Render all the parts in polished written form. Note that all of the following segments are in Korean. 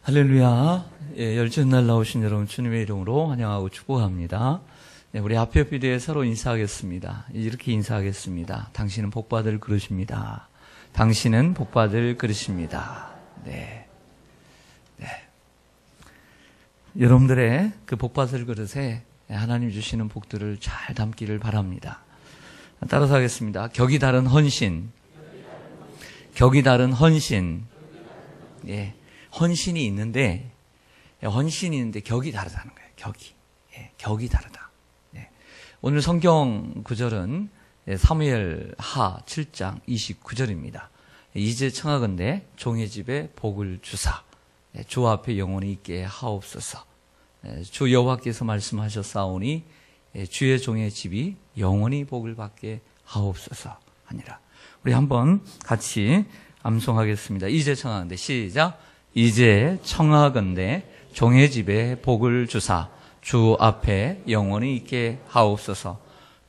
할렐루야. 열전 날 나오신 여러분 주님의 이름으로 환영하고 축복합니다. 우리 앞에 비대에 서로 인사하겠습니다. 이렇게 인사하겠습니다. 당신은 복받을 그릇입니다. 당신은 복받을 그릇입니다. 네. 여러분들의 그 복받을 그릇에 하나님 주시는 복들을 잘 담기를 바랍니다. 따라서 하겠습니다. 격이 다른 헌신. 격이 다른 헌신. 예. 헌신이 있는데 격이 다르다는 거예요. 격이 다르다. 오늘 성경 구절은 사무엘 하 7장 29절입니다. 이제 청하건대 종의 집에 복을 주사 주 앞에 영원히 있게 하옵소서. 주 여호와께서 말씀하셨사오니 주의 종의 집이 영원히 복을 받게 하옵소서 하니라. 우리 한번 같이 암송하겠습니다. 이제 청하건대 시작. 이제 청하건대 종의 집에 복을 주사 주 앞에 영원히 있게 하옵소서.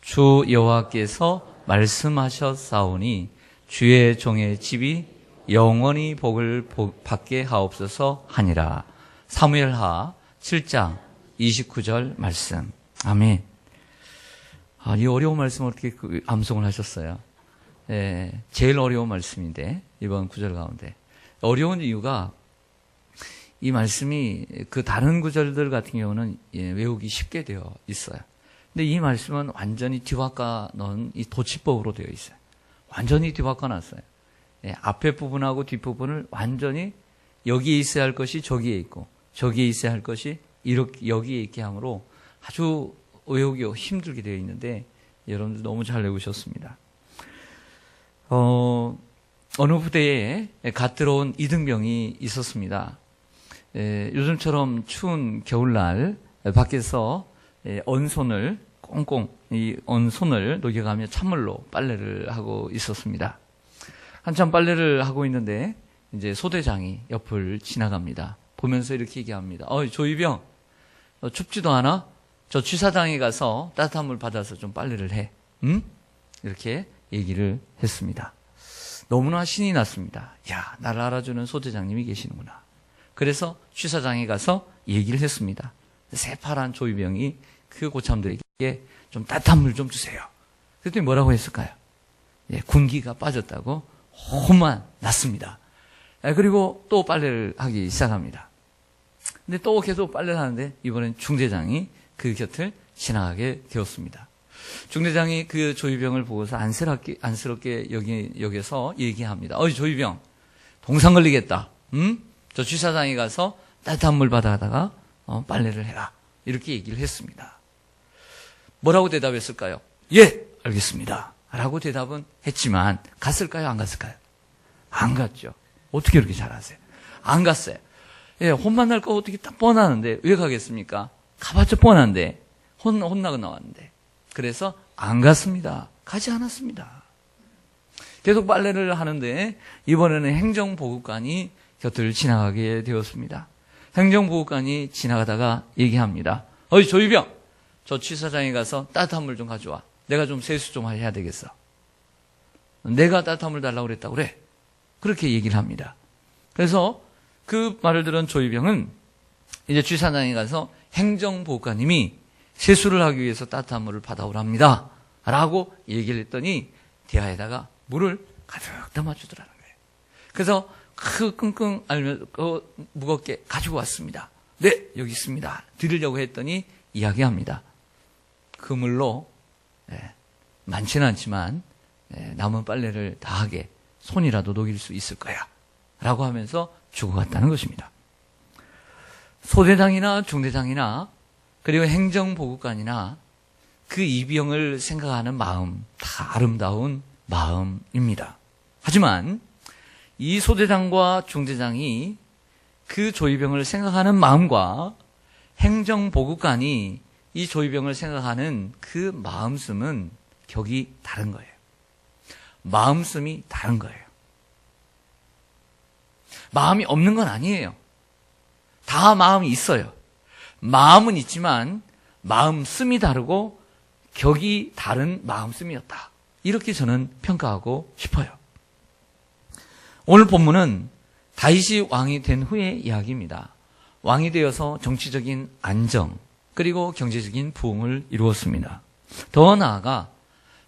주 여호와께서 말씀하셨사오니 주의 종의 집이 영원히 복을 받게 하옵소서 하니라. 사무엘하 7장 29절 말씀. 아멘. 이 어려운 말씀을 어떻게 암송을 하셨어요? 제일 어려운 말씀인데 이번 구절 가운데 어려운 이유가 이 말씀이 그 다른 구절들 같은 경우는 외우기 쉽게 되어 있어요. 근데 이 말씀은 완전히 뒤바꿔 놓은 이 도치법으로 되어 있어요. 완전히 뒤바꿔 놨어요. 앞에 부분하고 뒷부분을 완전히 여기에 있어야 할 것이 저기에 있고 저기에 있어야 할 것이 이렇게 여기에 있게 함으로 아주 외우기 힘들게 되어 있는데 여러분들 너무 잘 외우셨습니다. 어느 부대에 갓 들어온 이등병이 있었습니다. 요즘처럼 추운 겨울날 밖에서 언손을 꽁꽁 이 언손을 녹여가며 찬물로 빨래를 하고 있었습니다. 한참 빨래를 하고 있는데 이제 소대장이 옆을 지나갑니다. 보면서 이렇게 얘기합니다. 조이병, 춥지도 않아? 저 취사장에 가서 따뜻한 물 받아서 좀 빨래를 해. 응? 이렇게 얘기를 했습니다. 너무나 신이 났습니다. 야, 나를 알아주는 소대장님이 계시는구나. 그래서 취사장에 가서 얘기를 했습니다. 새파란 조이병이 그 고참들에게 좀 따뜻한 물 좀 주세요. 그랬더니 뭐라고 했을까요? 군기가 빠졌다고 호만 났습니다. 그리고 또 빨래를 하기 시작합니다. 근데 또 계속 빨래를 하는데 이번엔 중대장이 그 곁을 지나가게 되었습니다. 중대장이 그 조이병을 보고서 안쓰럽게 여기서 얘기합니다. 조이병, 동상 걸리겠다. 저 취사장에 가서 따뜻한 물 받아다가 빨래를 해라. 이렇게 얘기를 했습니다. 뭐라고 대답했을까요? 예, 알겠습니다. 라고 대답은 했지만 갔을까요? 안 갔을까요? 안 갔죠. 어떻게 그렇게 잘하세요? 안 갔어요. 혼만 날 거 어떻게 딱 뻔하는데 왜 가겠습니까? 가봤자 뻔한데 혼나고 나왔는데. 그래서 안 갔습니다. 가지 않았습니다. 계속 빨래를 하는데 이번에는 행정보급관이 곁을 지나가게 되었습니다. 행정보급관이 지나가다가 얘기합니다. 조이병, 저 취사장에 가서 따뜻한 물 좀 가져와. 내가 좀 세수 좀 해야 되겠어. 내가 따뜻한 물 달라고 그랬다고 그래. 그렇게 얘기를 합니다. 그래서 그 말을 들은 조이병은 이제 취사장에 가서 행정보급관님이 세수를 하기 위해서 따뜻한 물을 받아오랍니다. 라고 얘기를 했더니 대야에다가 물을 가득 담아주더라는 거예요. 그래서 끙끙 앓며 무겁게 가지고 왔습니다. 네, 여기 있습니다. 드리려고 했더니 이야기합니다. 그 물로 많지는 않지만 남은 빨래를 다하게 손이라도 녹일 수 있을 거야. 라고 하면서 주고 갔다는 것입니다. 소대장이나 중대장이나 그리고 행정보급관이나 그 이병을 생각하는 마음, 다 아름다운 마음입니다. 하지만 이 소대장과 중대장이 그 조이병을 생각하는 마음과 행정보급관이 이 조이병을 생각하는 그 마음씀은 격이 다른 거예요. 마음씀이 다른 거예요. 마음이 없는 건 아니에요. 다 마음이 있어요. 마음은 있지만 마음씀이 다르고 격이 다른 마음씀이었다. 이렇게 저는 평가하고 싶어요. 오늘 본문은 다윗이 왕이 된 후의 이야기입니다. 왕이 되어서 정치적인 안정 그리고 경제적인 부흥을 이루었습니다. 더 나아가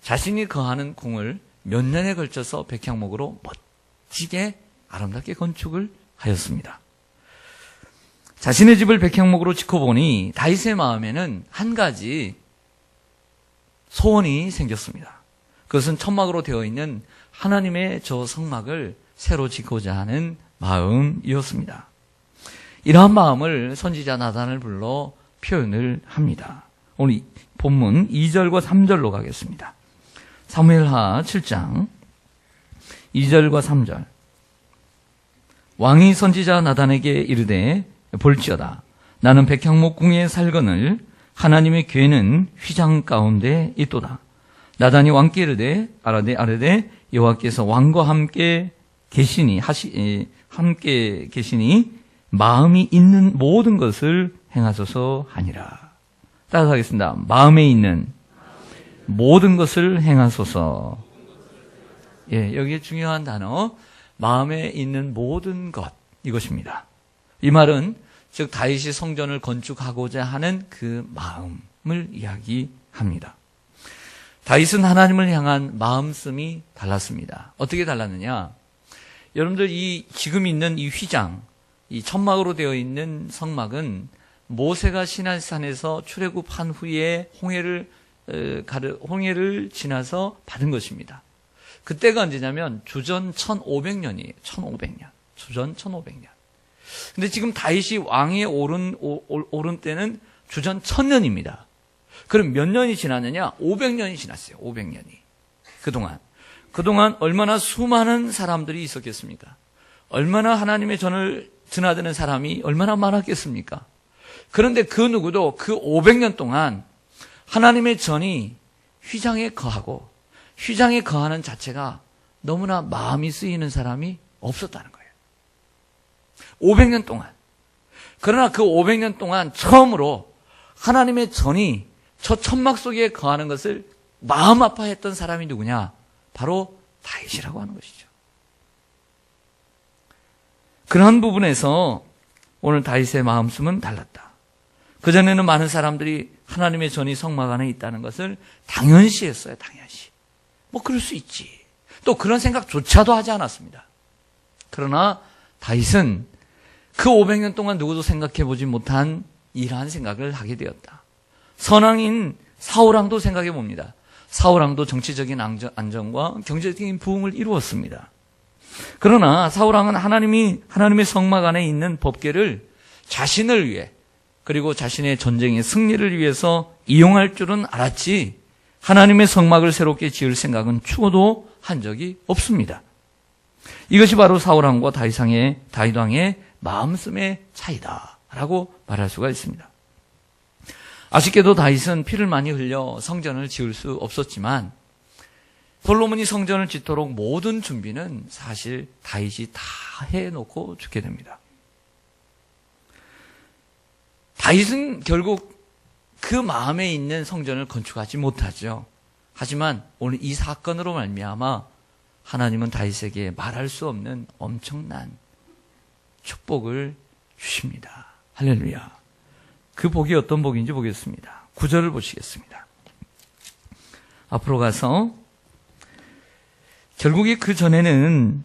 자신이 거하는 궁을 몇 년에 걸쳐서 백향목으로 멋지게 아름답게 건축을 하였습니다. 자신의 집을 백향목으로 짓고 보니 다윗의 마음에는 한 가지 소원이 생겼습니다. 그것은 천막으로 되어 있는 하나님의 저 성막을 새로 짓고자 하는 마음이었습니다. 이러한 마음을 선지자 나단을 불러 표현을 합니다. 오늘 본문 2절과 3절로 가겠습니다. 사무엘하 7장 2절과 3절. 왕이 선지자 나단에게 이르되 볼지어다 나는 백향목 궁에 살거늘 하나님의 궤는 휘장 가운데 있도다. 나단이 왕께 이르되 아뢰되 여호와께서 왕과 함께 계시니 마음이 있는 모든 것을 행하소서 하니라. 따라하겠습니다. 마음에 있는 모든 것을 행하소서. 여기에 중요한 단어 마음에 있는 모든 것 이것입니다. 이 말은 즉 다윗이 성전을 건축하고자 하는 그 마음을 이야기합니다. 다윗은 하나님을 향한 마음씀이 달랐습니다. 어떻게 달랐느냐? 여러분들 이 지금 있는 이 휘장, 이 천막으로 되어 있는 성막은 모세가 시내산에서 출애굽한 후에 홍해를 지나서 받은 것입니다. 그때가 언제냐면 주전 1500년이에요. 1500년. 주전 1500년. 근데 지금 다윗이 왕에 오른 때는 주전 1000년입니다. 그럼 몇 년이 지났느냐? 500년이 지났어요. 500년이. 그동안 얼마나 수많은 사람들이 있었겠습니까? 얼마나 하나님의 전을 드나드는 사람이 얼마나 많았겠습니까? 그런데 그 누구도 그 500년 동안 하나님의 전이 휘장에 거하고 휘장에 거하는 자체가 너무나 마음이 쓰이는 사람이 없었다는 거예요. 500년 동안. 그러나 그 500년 동안 처음으로 하나님의 전이 저 천막 속에 거하는 것을 마음 아파했던 사람이 누구냐? 바로 다윗이라고 하는 것이죠. 그런 부분에서 오늘 다윗의 마음씀은 달랐다. 그전에는 많은 사람들이 하나님의 전이 성막 안에 있다는 것을 당연시 했어요. 당연시. 그럴 수 있지. 또 그런 생각조차도 하지 않았습니다. 그러나 다윗은 그 500년 동안 누구도 생각해보지 못한 이러한 생각을 하게 되었다. 선왕인 사울왕도 생각해 봅니다. 사울왕도 정치적인 안정과 경제적인 부흥을 이루었습니다. 그러나 사울왕은 하나님의 성막 안에 있는 법궤를 자신을 위해 그리고 자신의 전쟁의 승리를 위해서 이용할 줄은 알았지 하나님의 성막을 새롭게 지을 생각은 추구도 한 적이 없습니다. 이것이 바로 사울왕과 다윗왕의 마음씀의 차이다라고 말할 수가 있습니다. 아쉽게도 다윗은 피를 많이 흘려 성전을 지을 수 없었지만 솔로몬이 성전을 짓도록 모든 준비는 사실 다윗이 다 해놓고 죽게 됩니다. 다윗은 결국 그 마음에 있는 성전을 건축하지 못하죠. 하지만 오늘 이 사건으로 말미암아 하나님은 다윗에게 말할 수 없는 엄청난 축복을 주십니다. 할렐루야. 그 복이 어떤 복인지 보겠습니다. 9절을 보시겠습니다. 앞으로 가서 결국에 그 전에는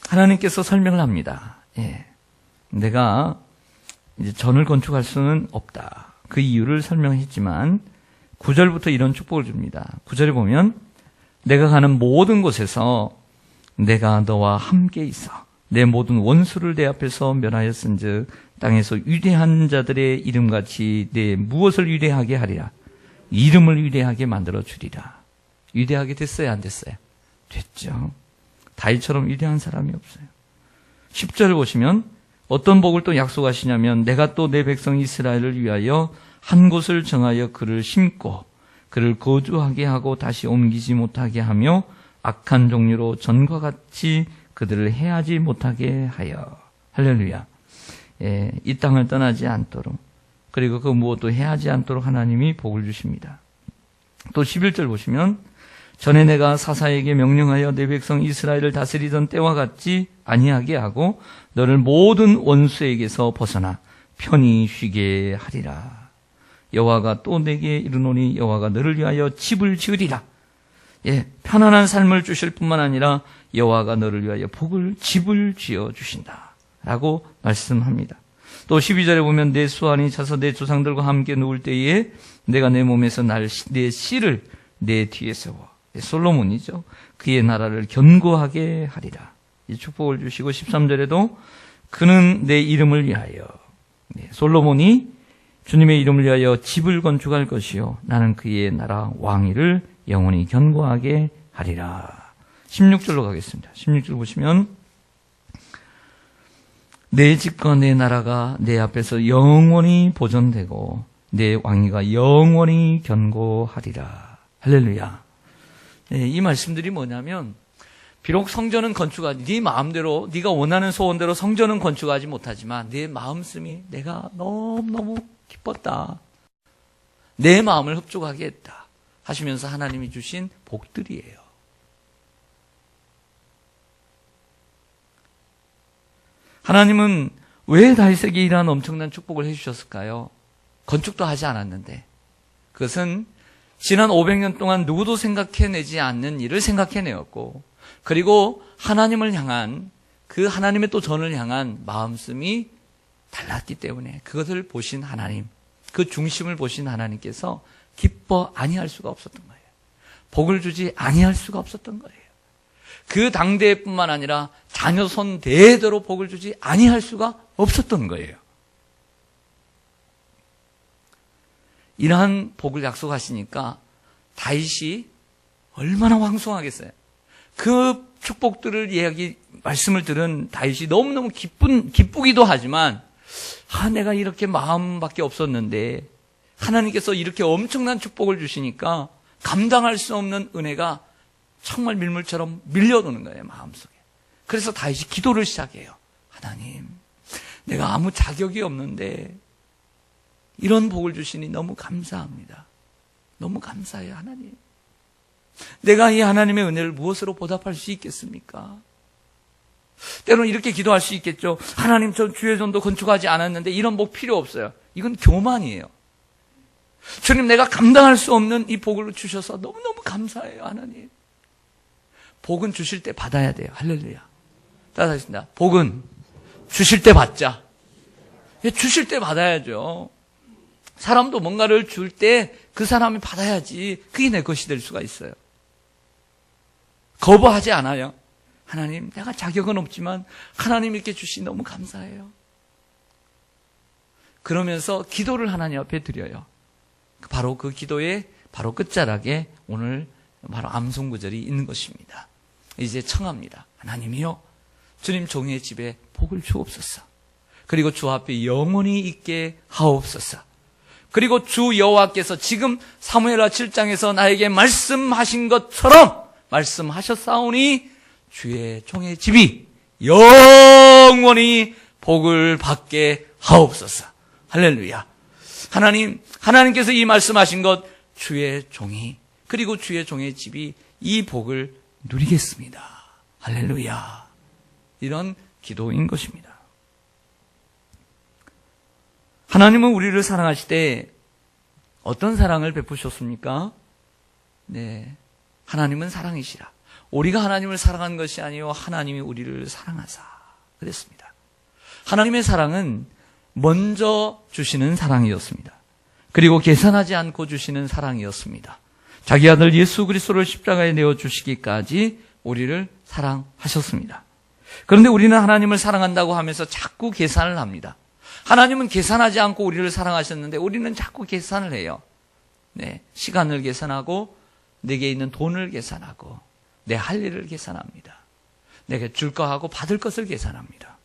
하나님께서 설명을 합니다. 내가 이제 전을 건축할 수는 없다. 그 이유를 설명했지만 9절부터 이런 축복을 줍니다. 9절에 보면 내가 가는 모든 곳에서 내가 너와 함께 있어 내 모든 원수를 내 앞에서 멸하였은즉 땅에서 위대한 자들의 이름같이 내 무엇을 위대하게 하리라. 이름을 위대하게 만들어 주리라. 위대하게 됐어요? 안 됐어요? 됐죠. 다윗처럼 위대한 사람이 없어요. 10절 보시면 어떤 복을 또 약속하시냐면 내가 또 내 백성 이스라엘을 위하여 한 곳을 정하여 그를 심고 그를 거주하게 하고 다시 옮기지 못하게 하며 악한 종류로 전과 같이 그들을 해하지 못하게 하여. 할렐루야. 이 땅을 떠나지 않도록 그리고 그 무엇도 해하지 않도록 하나님이 복을 주십니다. 또 11절 보시면 전에 내가 사사에게 명령하여 내 백성 이스라엘을 다스리던 때와 같지 아니하게 하고 너를 모든 원수에게서 벗어나 편히 쉬게 하리라. 여호와가 또 내게 이르노니 여호와가 너를 위하여 집을 지으리라. 편안한 삶을 주실 뿐만 아니라 여호와가 너를 위하여 집을 지어 주신다 라고 말씀합니다. 또 12절에 보면 내 수완이 차서 내 조상들과 함께 누울 때에 내가 내 몸에서 내 씨를 내 뒤에 세워, 솔로몬이죠, 그의 나라를 견고하게 하리라. 이 축복을 주시고 13절에도 그는 내 이름을 위하여, 솔로몬이 주님의 이름을 위하여 집을 건축할 것이요 나는 그의 나라 왕위를 영원히 견고하게 하리라. 16절로 가겠습니다. 16절 보시면 내 집과 내 나라가 내 앞에서 영원히 보존되고 내 왕위가 영원히 견고하리라. 할렐루야. 이 말씀들이 뭐냐면 비록 성전은 건축하지, 네 마음대로 네가 원하는 소원대로 성전은 건축하지 못하지만 내 마음씀이 내가 너무너무 기뻤다, 내 마음을 흡족하게 했다 하시면서 하나님이 주신 복들이에요. 하나님은 왜 다윗에게 이러한 엄청난 축복을 해주셨을까요? 건축도 하지 않았는데 그것은 지난 500년 동안 누구도 생각해내지 않는 일을 생각해내었고, 그리고 하나님을 향한, 그 하나님의 또 전을 향한 마음씀이 달랐기 때문에 그것을 보신 하나님, 그 중심을 보신 하나님께서 기뻐 아니할 수가 없었던 거예요. 복을 주지 아니할 수가 없었던 거예요. 그 당대뿐만 아니라 자녀손 대대로 복을 주지 아니할 수가 없었던 거예요. 이러한 복을 약속하시니까 다윗이 얼마나 황송하겠어요. 그 축복들을 말씀을 들은 다윗이 너무너무 기쁘기도 하지만, 내가 이렇게 마음밖에 없었는데 하나님께서 이렇게 엄청난 축복을 주시니까 감당할 수 없는 은혜가 정말 밀물처럼 밀려오는 거예요, 마음속에. 그래서 다윗이 기도를 시작해요. 하나님, 내가 아무 자격이 없는데 이런 복을 주시니 너무 감사합니다. 너무 감사해요, 하나님. 내가 이 하나님의 은혜를 무엇으로 보답할 수 있겠습니까? 때로는 이렇게 기도할 수 있겠죠. 하나님, 저 주의 전도 건축하지 않았는데 이런 복 필요 없어요. 이건 교만이에요. 주님, 내가 감당할 수 없는 이 복을 주셔서 너무너무 감사해요, 하나님. 복은 주실 때 받아야 돼요. 할렐루야. 따라하겠습니다. 복은 주실 때 받자. 주실 때 받아야죠. 사람도 뭔가를 줄 때 그 사람이 받아야지 그게 내 것이 될 수가 있어요. 거부하지 않아요. 하나님, 내가 자격은 없지만 하나님 이렇게 주시니 너무 감사해요. 그러면서 기도를 하나님 앞에 드려요. 바로 그 기도의 바로 끝자락에 오늘 바로 암송 구절이 있는 것입니다. 이제 청합니다. 하나님이요, 주님 종의 집에 복을 주옵소서. 그리고 주 앞에 영원히 있게 하옵소서. 그리고 주 여호와께서 지금 사무엘하 7장에서 나에게 말씀하신 것처럼 말씀하셨사오니 주의 종의 집이 영원히 복을 받게 하옵소서. 할렐루야. 하나님께서 이 말씀하신 것, 주의 종이, 그리고 주의 종의 집이 이 복을 누리겠습니다. 할렐루야. 이런 기도인 것입니다. 하나님은 우리를 사랑하실 때 어떤 사랑을 베푸셨습니까? 네, 하나님은 사랑이시라. 우리가 하나님을 사랑한 것이 아니요 하나님이 우리를 사랑하사 그랬습니다. 하나님의 사랑은 먼저 주시는 사랑이었습니다. 그리고 계산하지 않고 주시는 사랑이었습니다. 자기 아들 예수 그리스도를 십자가에 내어주시기까지 우리를 사랑하셨습니다. 그런데 우리는 하나님을 사랑한다고 하면서 자꾸 계산을 합니다. 하나님은 계산하지 않고 우리를 사랑하셨는데 우리는 자꾸 계산을 해요. 네, 시간을 계산하고 내게 있는 돈을 계산하고 내 할 일을 계산합니다. 내게 줄 거하고 받을 것을 계산합니다.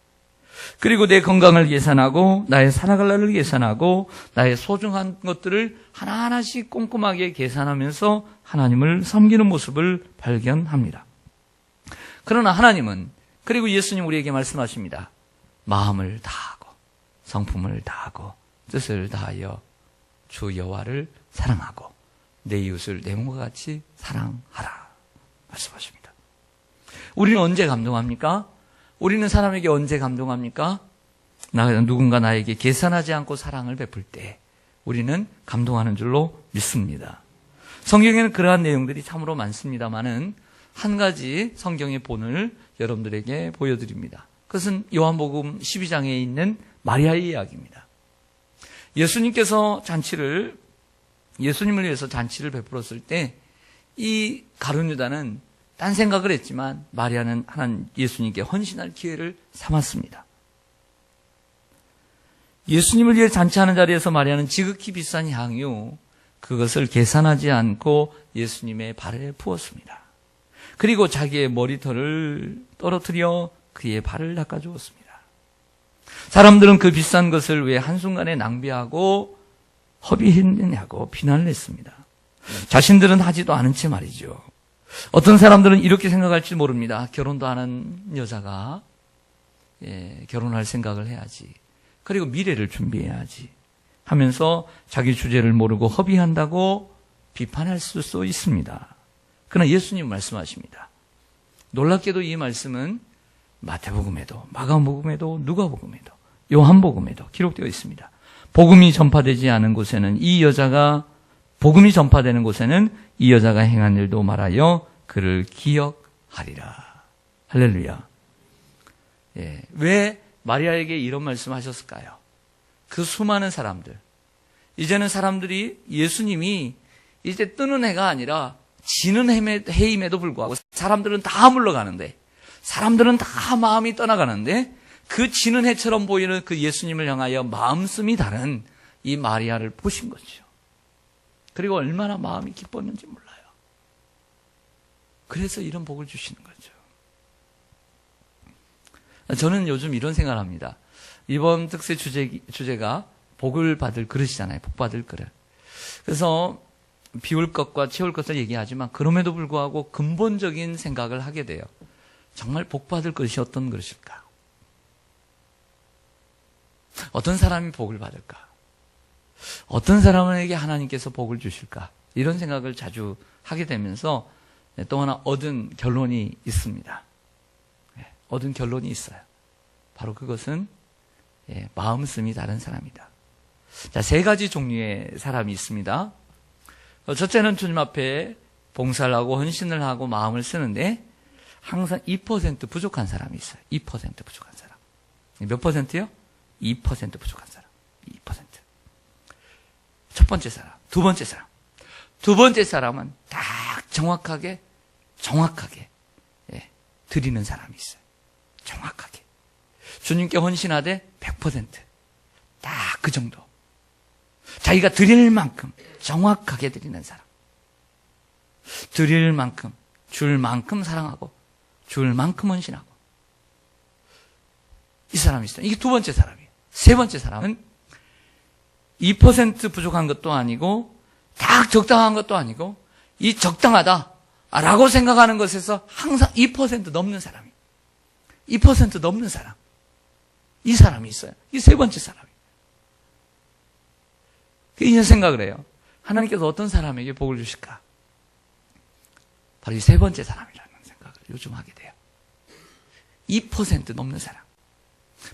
그리고 내 건강을 계산하고 나의 살아갈 날을 계산하고 나의 소중한 것들을 하나하나씩 꼼꼼하게 계산하면서 하나님을 섬기는 모습을 발견합니다. 그러나 하나님은, 그리고 예수님 우리에게 말씀하십니다. 마음을 다하고 성품을 다하고 뜻을 다하여 주 여호와를 사랑하고 내 이웃을 내 몸과 같이 사랑하라. 말씀하십니다. 우리는 언제 감동합니까? 우리는 사람에게 언제 감동합니까? 누군가 나에게 계산하지 않고 사랑을 베풀 때 우리는 감동하는 줄로 믿습니다. 성경에는 그러한 내용들이 참으로 많습니다만은 한 가지 성경의 본을 여러분들에게 보여드립니다. 그것은 요한복음 12장에 있는 마리아의 이야기입니다. 예수님께서 예수님을 위해서 잔치를 베풀었을 때 이 가룟 유다는 딴 생각을 했지만 마리아는 하나님 예수님께 헌신할 기회를 삼았습니다. 예수님을 위해 잔치하는 자리에서 마리아는 지극히 비싼 향유 그것을 계산하지 않고 예수님의 발에 부었습니다. 그리고 자기의 머리털을 떨어뜨려 그의 발을 닦아주었습니다. 사람들은 그 비싼 것을 왜 한순간에 낭비하고 허비했느냐고 비난을 했습니다. 자신들은 하지도 않은 채 말이죠. 어떤 사람들은 이렇게 생각할지 모릅니다. 결혼도 하는 여자가 결혼할 생각을 해야지. 그리고 미래를 준비해야지 하면서 자기 주제를 모르고 허비한다고 비판할 수도 있습니다. 그러나 예수님 말씀하십니다. 놀랍게도 이 말씀은 마태복음에도 마가복음에도 누가복음에도 요한복음에도 기록되어 있습니다. 복음이 전파되지 않은 곳에는 복음이 전파되는 곳에는 이 여자가 행한 일도 말하여 그를 기억하리라. 할렐루야. 왜 마리아에게 이런 말씀하셨을까요? 그 수많은 사람들. 이제는 사람들이 예수님이 이제 뜨는 해가 아니라 지는 해임에도 불구하고 사람들은 다 물러가는데 사람들은 다 마음이 떠나가는데 그 지는 해처럼 보이는 그 예수님을 향하여 마음씀이 다른 이 마리아를 보신 거죠. 그리고 얼마나 마음이 기뻤는지 몰라요. 그래서 이런 복을 주시는 거죠. 저는 요즘 이런 생각을 합니다. 이번 특세 주제가 복을 받을 그릇이잖아요. 복 받을 그릇. 그래서 비울 것과 채울 것을 얘기하지만 그럼에도 불구하고 근본적인 생각을 하게 돼요. 정말 복 받을 그릇이 어떤 그릇일까? 어떤 사람이 복을 받을까? 어떤 사람에게 하나님께서 복을 주실까? 이런 생각을 자주 하게 되면서 또 하나 얻은 결론이 있습니다. 얻은 결론이 있어요. 바로 그것은 마음씀이 다른 사람이다. 자, 3가지 종류의 사람이 있습니다. 첫째는 주님 앞에 봉사를 하고 헌신을 하고 마음을 쓰는데 항상 2% 부족한 사람이 있어요. 2% 부족한 사람. 몇 퍼센트요? 2% 부족한 사람. 2%. 첫 번째 사람, 두 번째 사람. 두 번째 사람은 딱 정확하게 드리는 사람이 있어요. 정확하게. 주님께 헌신하되 100%. 딱 그 정도. 자기가 드릴 만큼 정확하게 드리는 사람. 드릴 만큼, 줄 만큼 사랑하고 줄 만큼 헌신하고. 이 사람이 있어요. 이게 두 번째 사람이에요. 세 번째 사람은 2% 부족한 것도 아니고 딱 적당한 것도 아니고 이 적당하다라고 생각하는 것에서 항상 2% 넘는 사람이에요. 2% 넘는 사람. 이 사람이 있어요. 이 세 번째 사람이에요. 이런 생각을 해요. 하나님께서 어떤 사람에게 복을 주실까? 바로 이 세 번째 사람이라는 생각을 요즘 하게 돼요. 2% 넘는 사람.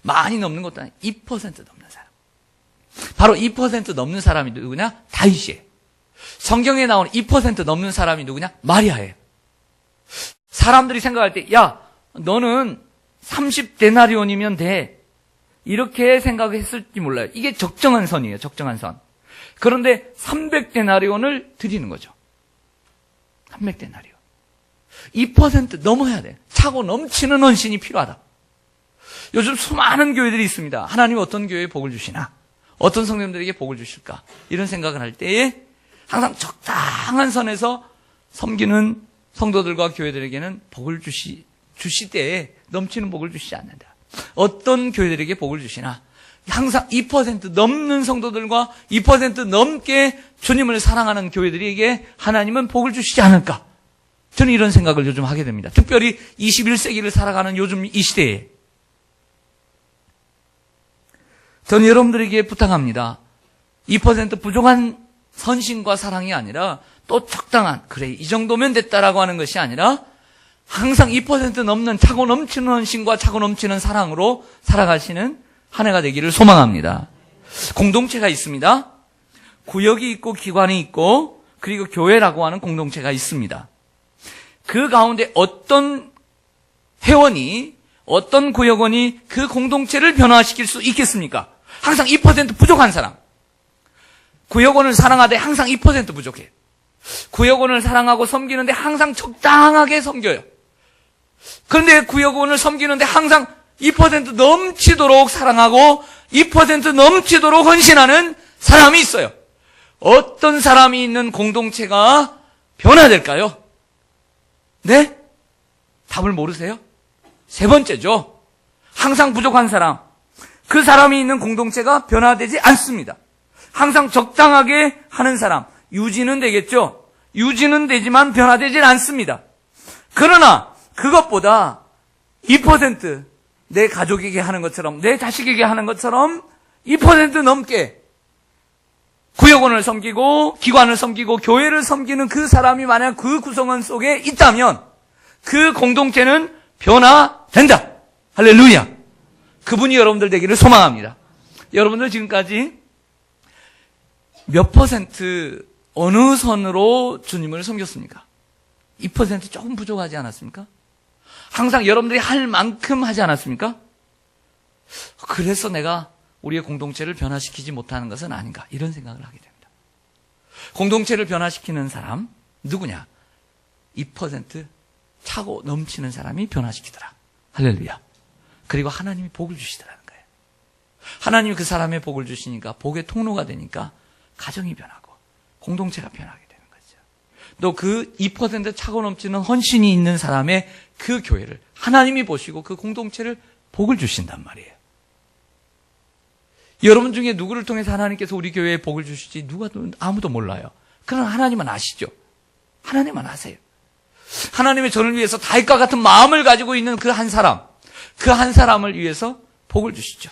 많이 넘는 것도 아니고 2% 넘는 사람. 바로 2% 넘는 사람이 누구냐? 다윗이에요. 성경에 나오는 2% 넘는 사람이 누구냐? 마리아예요. 사람들이 생각할 때, 야, 너는 30데나리온이면 돼. 이렇게 생각했을지 몰라요. 이게 적정한 선이에요. 적정한 선. 그런데 300데나리온을 드리는 거죠. 300데나리온. 2% 넘어야 돼. 차고 넘치는 헌신이 필요하다. 요즘 수많은 교회들이 있습니다. 하나님 어떤 교회에 복을 주시나? 어떤 성도님들에게 복을 주실까? 이런 생각을 할 때에 항상 적당한 선에서 섬기는 성도들과 교회들에게는 복을 주실 때에 넘치는 복을 주시지 않는다. 어떤 교회들에게 복을 주시나? 항상 2% 넘는 성도들과 2% 넘게 주님을 사랑하는 교회들에게 하나님은 복을 주시지 않을까? 저는 이런 생각을 요즘 하게 됩니다. 특별히 21세기를 살아가는 요즘 이 시대에 저는 여러분들에게 부탁합니다. 2% 부족한 선신과 사랑이 아니라 또 적당한, 그래 이 정도면 됐다라고 하는 것이 아니라 항상 2% 넘는 차고 넘치는 헌신과 차고 넘치는 사랑으로 살아가시는 한 해가 되기를 소망합니다. 공동체가 있습니다. 구역이 있고 기관이 있고 그리고 교회라고 하는 공동체가 있습니다. 그 가운데 어떤 회원이, 어떤 구역원이 그 공동체를 변화시킬 수 있겠습니까? 항상 2% 부족한 사람. 구역원을 사랑하되 항상 2% 부족해요. 구역원을 사랑하고 섬기는데 항상 적당하게 섬겨요. 그런데 구역원을 섬기는데 항상 2% 넘치도록 사랑하고 2% 넘치도록 헌신하는 사람이 있어요. 어떤 사람이 있는 공동체가 변화될까요? 네? 답을 모르세요? 세 번째죠. 항상 부족한 사람. 그 사람이 있는 공동체가 변화되지 않습니다. 항상 적당하게 하는 사람. 유지는 되겠죠? 유지는 되지만 변화되질 않습니다. 그러나 그것보다 2% 내 가족에게 하는 것처럼, 내 자식에게 하는 것처럼 2% 넘게 구역원을 섬기고 기관을 섬기고 교회를 섬기는 그 사람이 만약 그 구성원 속에 있다면 그 공동체는 변화된다. 할렐루야. 그분이 여러분들 되기를 소망합니다. 여러분들 지금까지 몇 퍼센트 어느 선으로 주님을 섬겼습니까? 2% 조금 부족하지 않았습니까? 항상 여러분들이 할 만큼 하지 않았습니까? 그래서 내가 우리의 공동체를 변화시키지 못하는 것은 아닌가, 이런 생각을 하게 됩니다. 공동체를 변화시키는 사람 누구냐? 2% 차고 넘치는 사람이 변화시키더라. 할렐루야. 그리고 하나님이 복을 주시더라는 거예요. 하나님이 그 사람의 복을 주시니까 복의 통로가 되니까 가정이 변하고 공동체가 변하게 되는 거죠. 또 그 2% 차고 넘치는 헌신이 있는 사람의 그 교회를 하나님이 보시고 그 공동체를 복을 주신단 말이에요. 여러분 중에 누구를 통해서 하나님께서 우리 교회에 복을 주실지 아무도 몰라요. 그러나 하나님은 아시죠. 하나님은 아세요. 하나님의 전을 위해서 다윗과 같은 마음을 가지고 있는 그 한 사람, 그 한 사람을 위해서 복을 주시죠.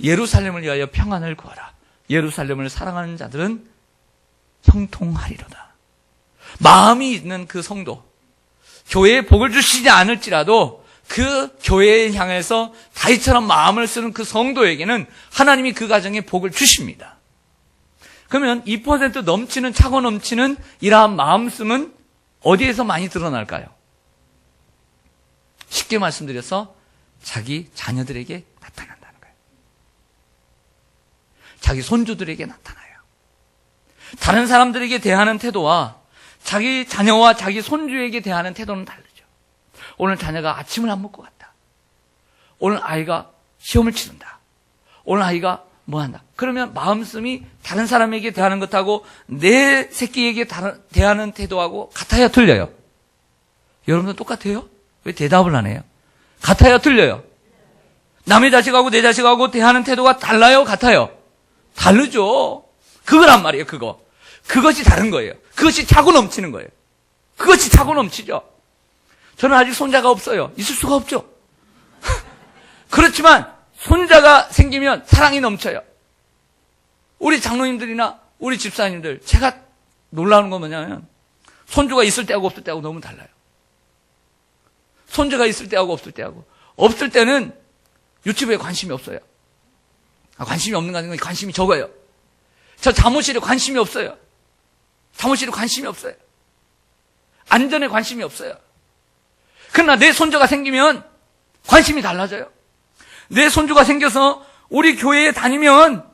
예루살렘을 위하여 평안을 구하라. 예루살렘을 사랑하는 자들은 형통하리로다. 마음이 있는 그 성도, 교회에 복을 주시지 않을지라도 그 교회에 향해서 다윗처럼 마음을 쓰는 그 성도에게는 하나님이 그 가정에 복을 주십니다. 그러면 2% 넘치는, 차고 넘치는 이러한 마음씀은 어디에서 많이 드러날까요? 쉽게 말씀드려서 자기 자녀들에게 나타난다는 거예요. 자기 손주들에게 나타나요. 다른 사람들에게 대하는 태도와 자기 자녀와 자기 손주에게 대하는 태도는 다르죠. 오늘 자녀가 아침을 안 먹고 갔다. 오늘 아이가 시험을 치른다. 오늘 아이가 뭐 한다. 그러면 마음씀이 다른 사람에게 대하는 것하고 내 새끼에게 대하는 태도하고 같아요, 틀려요? 여러분들 똑같아요? 왜 대답을 안 해요? 같아요, 틀려요? 남의 자식하고 내 자식하고 대하는 태도가 달라요, 같아요? 다르죠. 그거란 말이에요, 그거. 그것이 다른 거예요. 그것이 차고 넘치는 거예요. 그것이 차고 넘치죠. 저는 아직 손자가 없어요. 있을 수가 없죠. 그렇지만 손자가 생기면 사랑이 넘쳐요. 우리 장로님들이나 우리 집사님들, 제가 놀라운 건 뭐냐면 손주가 있을 때하고 없을 때하고 너무 달라요. 손주가 있을 때하고 없을 때하고, 없을 때는 유튜브에 관심이 없어요. 관심이 없는 거 아니고 관심이 적어요. 저 잠옷실에 관심이 없어요. 잠옷실에 관심이 없어요. 안전에 관심이 없어요. 그러나 내 손주가 생기면 관심이 달라져요. 내 손주가 생겨서 우리 교회에 다니면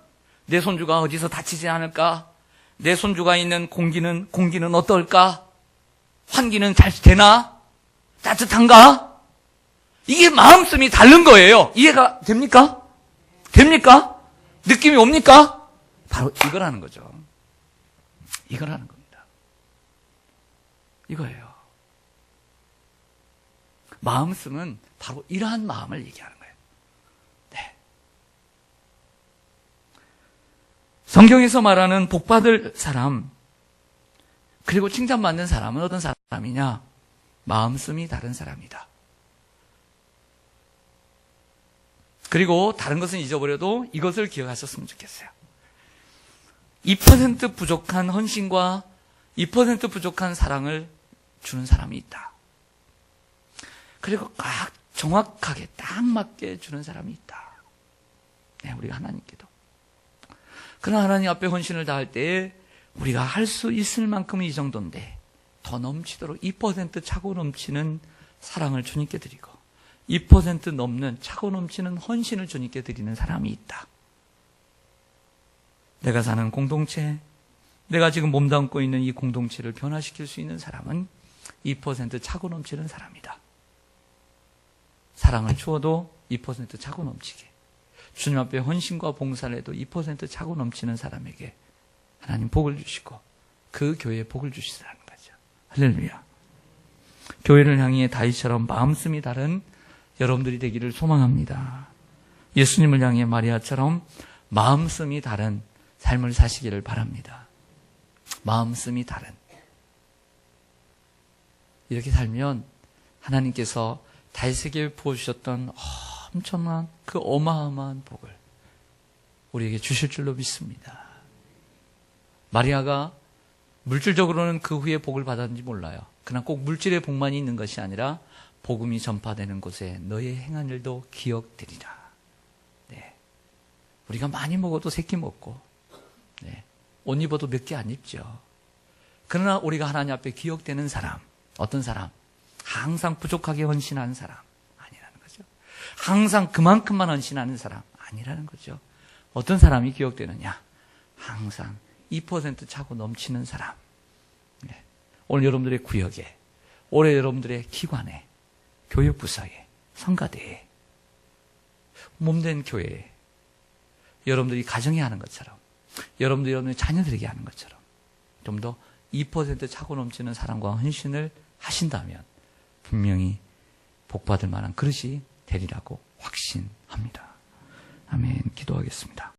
내 손주가 어디서 다치지 않을까? 내 손주가 있는 공기는 어떨까? 환기는 잘 되나? 따뜻한가? 이게 마음씀이 다른 거예요. 이해가 됩니까? 됩니까? 느낌이 옵니까? 바로 이거라는 거죠. 이거라는 겁니다. 이거예요. 마음씀은 바로 이러한 마음을 얘기하는 거예요. 네. 성경에서 말하는 복받을 사람, 그리고 칭찬받는 사람은 어떤 사람이냐? 마음씀이 다른 사람이다. 그리고 다른 것은 잊어버려도 이것을 기억하셨으면 좋겠어요. 2% 부족한 헌신과 2% 부족한 사랑을 주는 사람이 있다. 그리고 딱 정확하게 딱 맞게 주는 사람이 있다. 네, 우리가 하나님께도. 그러나 하나님 앞에 헌신을 다할 때에 우리가 할 수 있을 만큼은 이 정도인데 더 넘치도록 2% 차고 넘치는 사랑을 주님께 드리고 2% 넘는 차고 넘치는 헌신을 주님께 드리는 사람이 있다. 내가 사는 공동체, 내가 지금 몸담고 있는 이 공동체를 변화시킬 수 있는 사람은 2% 차고 넘치는 사람이다. 사랑을 주어도 2% 차고 넘치게, 주님 앞에 헌신과 봉사를 해도 2% 차고 넘치는 사람에게 하나님 복을 주시고 그 교회에 복을 주시라는 거죠. 할렐루야. 교회를 향해 다윗처럼 마음씀이 다른 여러분들이 되기를 소망합니다. 예수님을 향해 마리아처럼 마음씀이 다른 삶을 사시기를 바랍니다. 마음씀이 다른. 이렇게 살면 하나님께서 다윗에게 부어주셨던 엄청난 그 어마어마한 복을 우리에게 주실 줄로 믿습니다. 마리아가 물질적으로는 그 후에 복을 받았는지 몰라요. 그러나 꼭 물질의 복만이 있는 것이 아니라 복음이 전파되는 곳에 너의 행한 일도 기억되리라. 네. 우리가 많이 먹어도 새끼 먹고, 네. 옷 입어도 몇 개 안 입죠. 그러나 우리가 하나님 앞에 기억되는 사람, 어떤 사람? 항상 부족하게 헌신하는 사람 아니라는 거죠. 항상 그만큼만 헌신하는 사람 아니라는 거죠. 어떤 사람이 기억되느냐? 항상 2% 차고 넘치는 사람. 네. 오늘 여러분들의 구역에, 올해 여러분들의 기관에, 교육부서에, 성가대에, 몸된 교회에, 여러분들이 가정에 하는 것처럼, 여러분들이 여러분의 자녀들에게 하는 것처럼 좀 더 2% 차고 넘치는 사랑과 헌신을 하신다면 분명히 복받을 만한 그릇이 되리라고 확신합니다. 아멘. 기도하겠습니다.